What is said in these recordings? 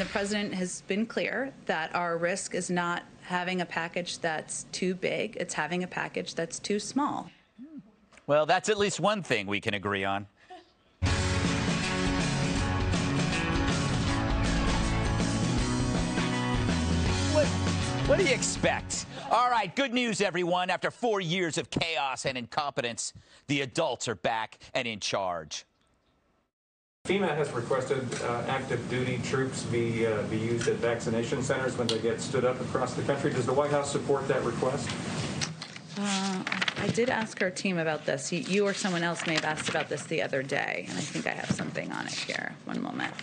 The president has been clear that our risk is not having a package that's too big, it's having a package that's too small. Well, that's at least one thing we can agree on. What do you expect? All right, good news, everyone. After 4 years of chaos and incompetence, the adults are back and in charge. FEMA has requested active duty troops be used at vaccination centers when they get stood up across the country. Does the White House support that request? I did ask our team about this. You or someone else may have asked about this the other day, and I think I have something on it here. One moment.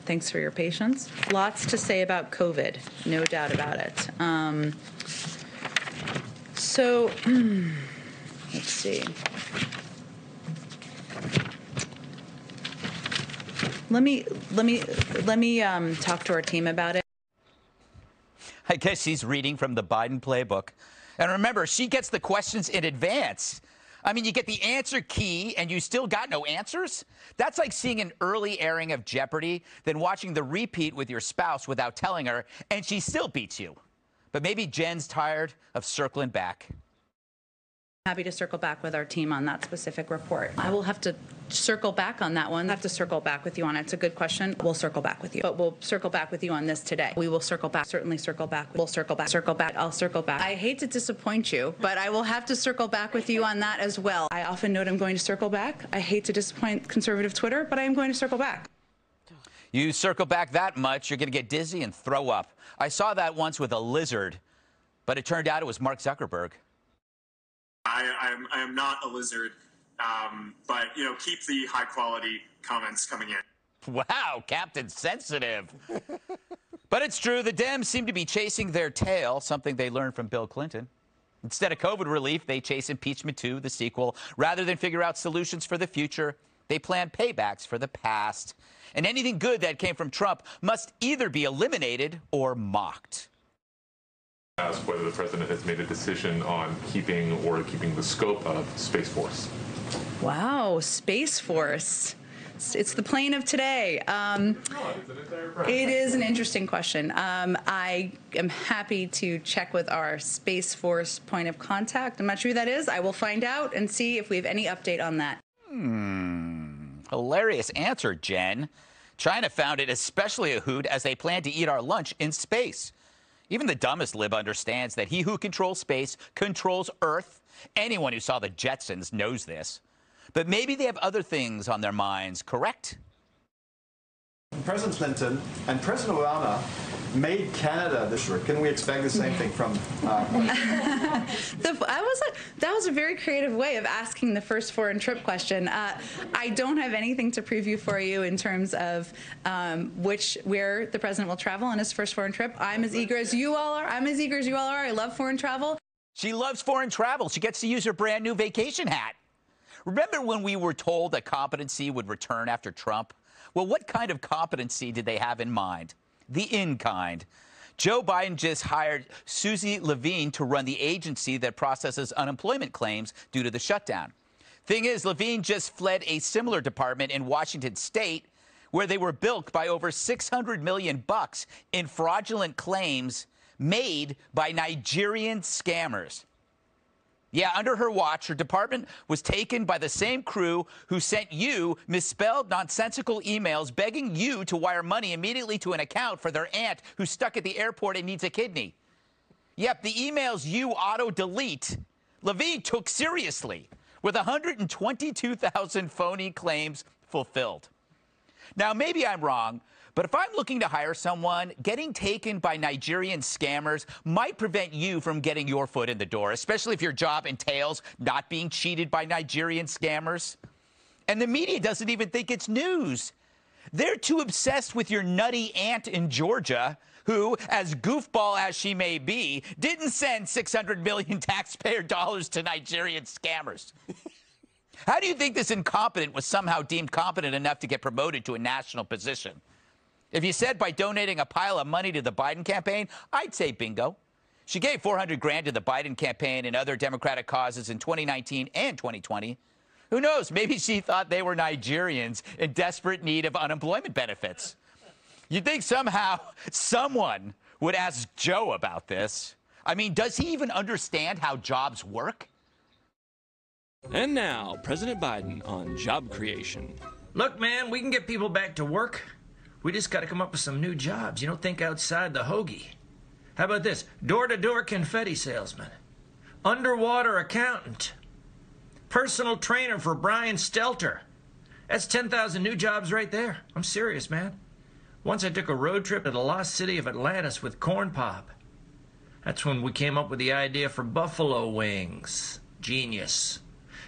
Thanks for your patience. Lots to say about COVID, no doubt about it. Let's see. Let me talk to our team about it. I guess she's reading from the Biden playbook. And remember, she gets the questions in advance. I mean, you get the answer key and you still got no answers? That's like seeing an early airing of Jeopardy, then watching the repeat with your spouse without telling her, and she still beats you. But maybe Jen's tired of circling back. Happy to circle back with our team on that specific report. I will have to circle back on that one. I have to circle back with you on it. It's a good question. We'll circle back with you. But we'll circle back with you on this today. We will circle back. Certainly circle back. We'll circle back. Circle back. I'll circle back. I hate to disappoint you, but I will have to circle back with you on that as well. I often note I'm going to circle back. I hate to disappoint conservative Twitter, but I am going to circle back. You circle back that much, you're going to get dizzy and throw up. I saw that once with a lizard, but it turned out it was Mark Zuckerberg. I am not a lizard, but, you know, keep the high-quality comments coming in. Wow, Captain Sensitive. But it's true, the Dems seem to be chasing their tail, something they learned from Bill Clinton. Instead of COVID relief, they chase impeachment 2, the sequel. Rather than figure out solutions for the future, they plan paybacks for the past. And anything good that came from Trump must either be eliminated or mocked. Ask whether the president has made a decision on keeping the scope of Space Force. Wow, Space Force. It's the plane of today. It is an interesting question. I am happy to check with our Space Force point of contact. I'm not sure who that is. I will find out and see if we have any update on that. Hilarious answer, Jen. China found it especially a hoot as they plan to eat our lunch in space. Even the dumbest lib understands that he who controls space controls Earth. Anyone who saw the Jetsons knows this. But maybe they have other things on their minds, correct? President Clinton and President Obama made Canada this year. Can we expect the same thing from that was a very creative way of asking the first foreign trip question. I don't have anything to preview for you in terms of where the president will travel on his first foreign trip. I'm as eager as you all are. I love foreign travel. She loves foreign travel. She gets to use her brand new vacation hat. Remember when we were told that competency would return after Trump? Well, what kind of competency did they have in mind? The in-kind. Joe Biden just hired Susie Levine to run the agency that processes unemployment claims due to the shutdown. Thing is, Levine just fled a similar department in Washington State where they were bilked by over $600 million in fraudulent claims made by Nigerian scammers. Yeah, under her watch, her department was taken by the same crew who sent you misspelled, nonsensical emails begging you to wire money immediately to an account for their aunt who's stuck at the airport and needs a kidney. Yep, the emails you auto-delete, Levine took seriously, with 122,000 phony claims fulfilled. Now, maybe I'm wrong, but if I'm looking to hire someone, getting taken by Nigerian scammers might prevent you from getting your foot in the door, especially if your job entails not being cheated by Nigerian scammers. And the media doesn't even think it's news. They're too obsessed with your nutty aunt in Georgia, who, as goofball as she may be, didn't send $600 million taxpayer dollars to Nigerian scammers. How do you think this incompetent was somehow deemed competent enough to get promoted to a national position? If you said by donating a pile of money to the Biden campaign, I'd say bingo. She gave $400 grand to the Biden campaign and other Democratic causes in 2019 and 2020. Who knows? Maybe she thought they were Nigerians in desperate need of unemployment benefits. You'd think somehow someone would ask Joe about this. I mean, does he even understand how jobs work? And now, President Biden on job creation. Look, man, we can get people back to work. We just got to come up with some new jobs. You don't think outside the hoagie. How about this? Door-to-door confetti salesman. Underwater accountant. Personal trainer for Brian Stelter. That's 10,000 new jobs right there. I'm serious, man. Once I took a road trip to the lost city of Atlantis with Corn Pop. That's when we came up with the idea for buffalo wings. Genius.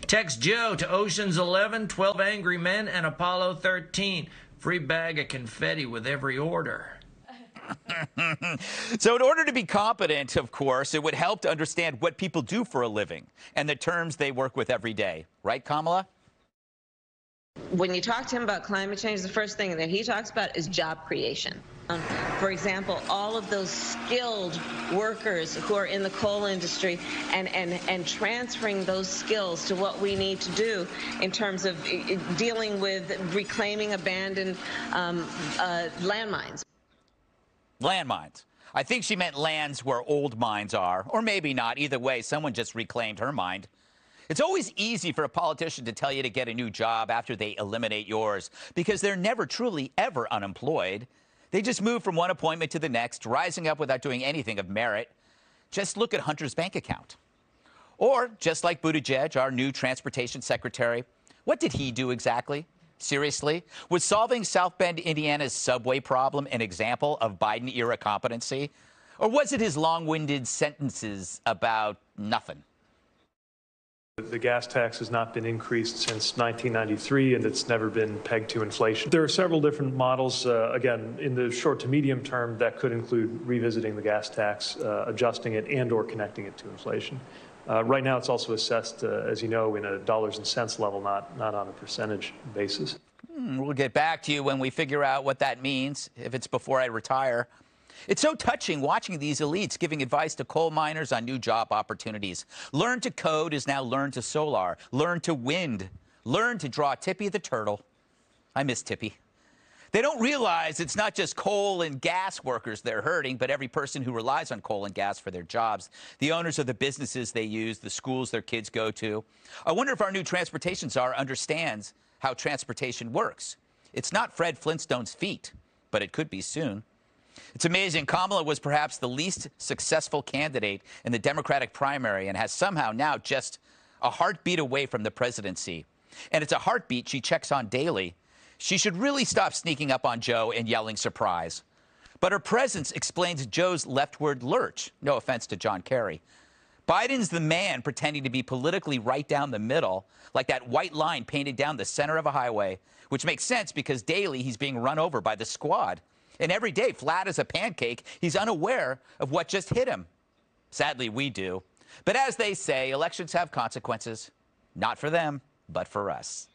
Text Joe to Ocean's 11, 12 Angry Men, and Apollo 13. Free bag of confetti with every order. So in order to be competent, of course, it would help to understand what people do for a living and the terms they work with every day. Right, Kamala? When you talk to him about climate change, the first thing that he talks about is job creation. For example, all of those skilled workers who are in the coal industry and transferring those skills to what we need to do in terms of dealing with reclaiming abandoned landmines. Landmines. I think she meant lands where old mines are, or maybe not. Either way, someone just reclaimed her mind. It's always easy for a politician to tell you to get a new job after they eliminate yours because they're never truly ever unemployed. They just move from one appointment to the next, rising up without doing anything of merit. Just look at Hunter's bank account. Or, just like Buttigieg, our new transportation secretary, what did he do exactly? Seriously? Was solving South Bend, Indiana's subway problem an example of Biden-era competency? Or was it his long-winded sentences about nothing? The gas tax has not been increased since 1993, and it's never been pegged to inflation. There are several different models, again, in the short to medium term that could include revisiting the gas tax, adjusting it, and or connecting it to inflation. Right now, it's also assessed, as you know, in a dollars and cents level, not on a percentage basis. We'll get back to you when we figure out what that means, if it's before I retire. It's so touching watching these elites giving advice to coal miners on new job opportunities. Learn to code is now learn to solar. Learn to wind. Learn to draw Tippy the turtle. I miss Tippy. They don't realize it's not just coal and gas workers they're hurting, but every person who relies on coal and gas for their jobs, the owners of the businesses they use, the schools their kids go to. I wonder if our new transportation czar understands how transportation works. It's not Fred Flintstone's feet, but it could be soon. It's amazing. Kamala was perhaps the least successful candidate in the Democratic primary and has somehow now just a heartbeat away from the presidency. And it's a heartbeat she checks on daily. She should really stop sneaking up on Joe and yelling surprise. But her presence explains Joe's leftward lurch. No offense to John Kerry. Biden's the man pretending to be politically right down the middle, like that white line painted down the center of a highway, which makes sense because daily he's being run over by the squad. And every day, flat as a pancake, he's unaware of what just hit him. Sadly, we do. But as they say, elections have consequences. Not for them, but for us.